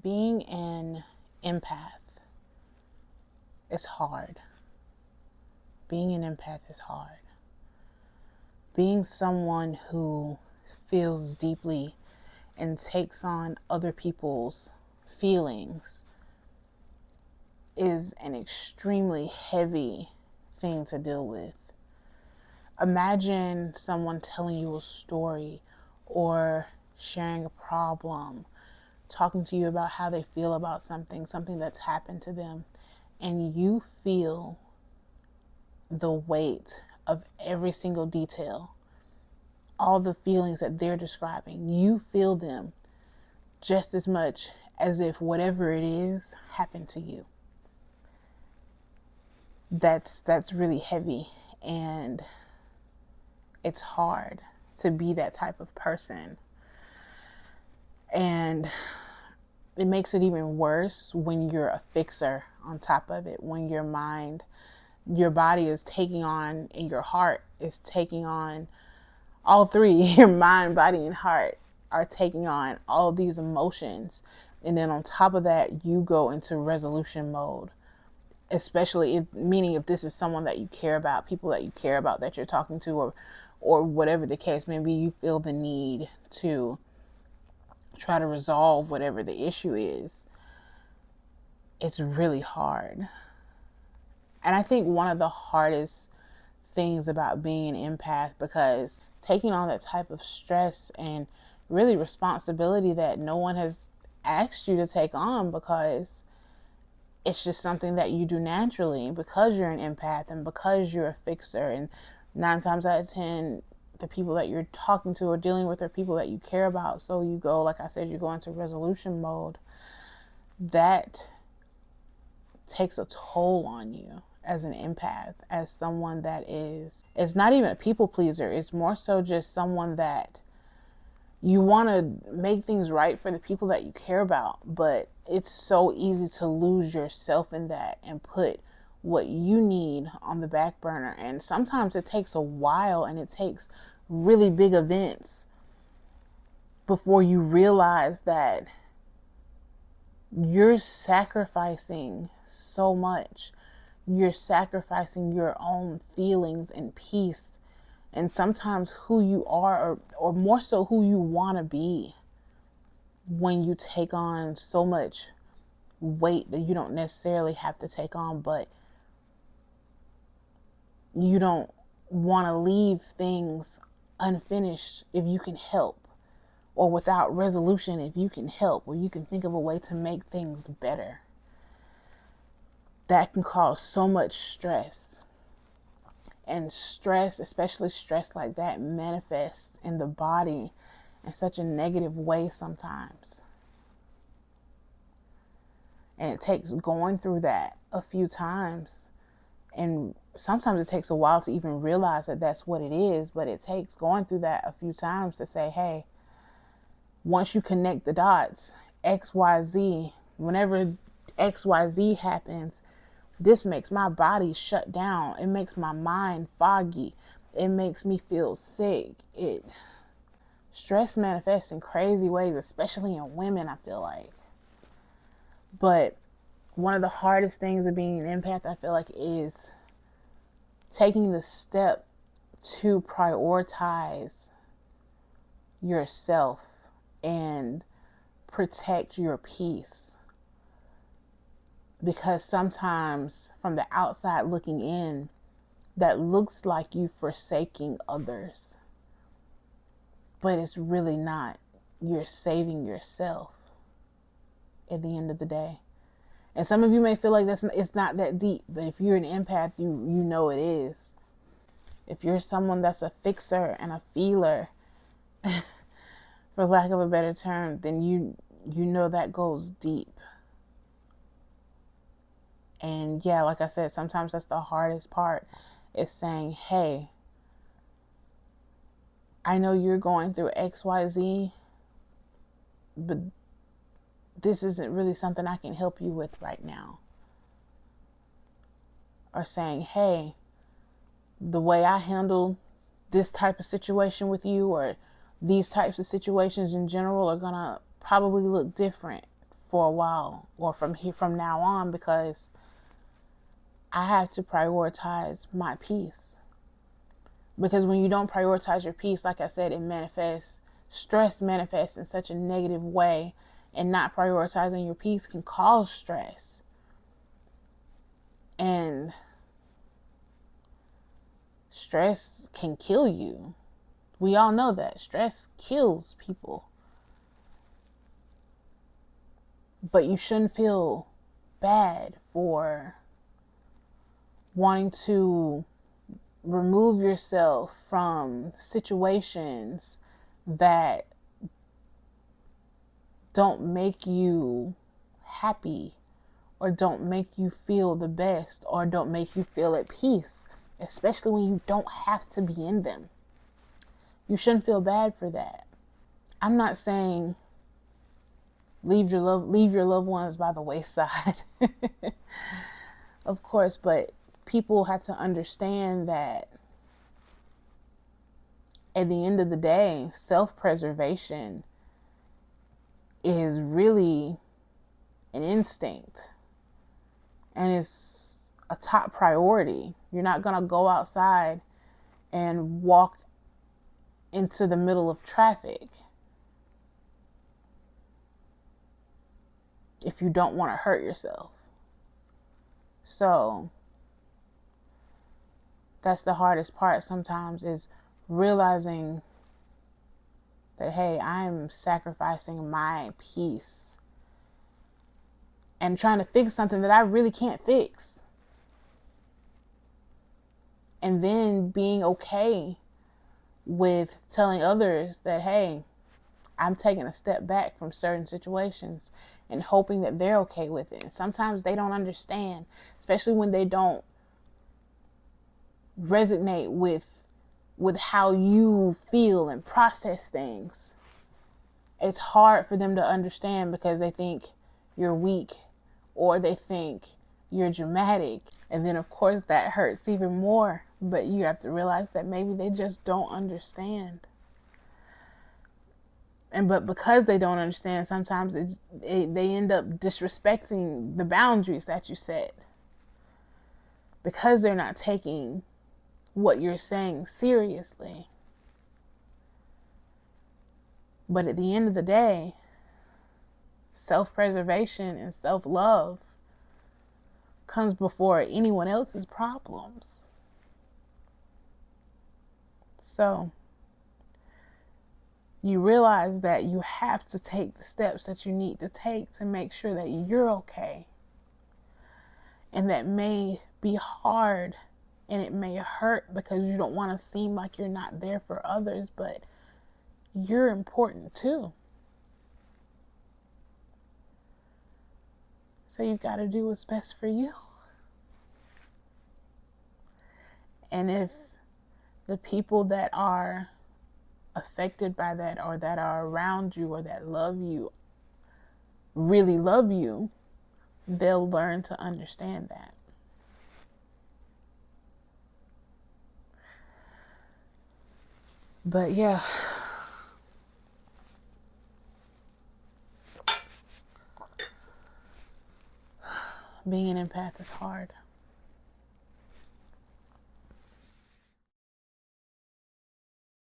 being an empath is hard. Being an empath is hard. Being someone who feels deeply and takes on other people's feelings is an extremely heavy thing to deal with. Imagine someone telling you a story or sharing a problem, talking to you about how they feel about something that's happened to them, and you feel the weight of every single detail, all the feelings that they're describing. You feel them just as much as if whatever it is happened to you. That's really heavy, and it's hard to be that type of person. And it makes it even worse when you're a fixer on top of it, when your mind, your body is taking on, and your heart is taking on all three. Your mind, body, and heart are taking on all of these emotions. And then on top of that, you go into resolution mode, especially meaning if this is someone that you care about, people that you care about that you're talking to, or whatever the case may be, you feel the need to try to resolve whatever the issue is. It's really hard. And I think one of the hardest things about being an empath, because taking on that type of stress and really responsibility that no one has asked you to take on, because it's just something that you do naturally, because you're an empath and because you're a fixer, and 9 times out of 10 the people that you're talking to or dealing with are people that you care about. So you go, like I said, you go into resolution mode. That takes a toll on you as an empath, as someone that is not even a people pleaser. It's more so just someone that you want to make things right for the people that you care about, but it's so easy to lose yourself in that and put what you need on the back burner. And sometimes it takes a while, and it takes really big events before you realize that you're sacrificing so much. You're sacrificing your own feelings and peace, and sometimes who you are, or more so who you want to be, when you take on so much weight that you don't necessarily have to take on, but you don't want to leave things unfinished if you can help, or without resolution if you can help, or you can think of a way to make things better. That can cause so much stress. And stress, especially stress like that, manifests in the body in such a negative way sometimes. And it takes going through that a few times. And sometimes it takes a while to even realize that that's what it is. But it takes going through that a few times to say, hey, once you connect the dots, XYZ, whenever XYZ happens, this makes my body shut down. It makes my mind foggy. It makes me feel sick. Stress manifests in crazy ways, especially in women, I feel like. But one of the hardest things of being an empath, I feel like, is taking the step to prioritize yourself and protect your peace. Because sometimes from the outside looking in, that looks like you forsaking others. But it's really not. You're saving yourself at the end of the day. And some of you may feel like it's not that deep, but if you're an empath, you know it is. If you're someone that's a fixer and a feeler, for lack of a better term, then you know that goes deep. And yeah, like I said, sometimes that's the hardest part, is saying, hey, I know you're going through XYZ, but this isn't really something I can help you with right now. Or saying, hey, the way I handle this type of situation with you, or these types of situations in general, are gonna probably look different for a while, or from now on, because I have to prioritize my peace. Because when you don't prioritize your peace, like I said, it manifests, stress manifests in such a negative way, and not prioritizing your peace can cause stress. And stress can kill you. We all know that stress kills people. But you shouldn't feel bad for wanting to remove yourself from situations that don't make you happy, or don't make you feel the best, or don't make you feel at peace, especially when you don't have to be in them. You shouldn't feel bad for that. I'm not saying leave your loved ones by the wayside. Of course, but people have to understand that at the end of the day, self-preservation is really an instinct, and it's a top priority. You're not going to go outside and walk into the middle of traffic if you don't want to hurt yourself. So that's the hardest part sometimes, is realizing that, hey, I'm sacrificing my peace and trying to fix something that I really can't fix. And then being okay with telling others that, hey, I'm taking a step back from certain situations, and hoping that they're okay with it. And sometimes they don't understand, especially when they don't resonate with how you feel and process things. It's hard for them to understand, because they think you're weak, or they think you're dramatic. And then of course that hurts even more. But you have to realize that maybe they just don't understand. But because they don't understand, sometimes they end up disrespecting the boundaries that you set, because they're not taking what you're saying seriously. But at the end of the day, self-preservation and self-love comes before anyone else's problems. So you realize that you have to take the steps that you need to take to make sure that you're okay. And that may be hard, and it may hurt, because you don't want to seem like you're not there for others, but you're important too. So you've got to do what's best for you. And if the people that are affected by that, or that are around you, or that love you, really love you, they'll learn to understand that. But yeah, being an empath is hard.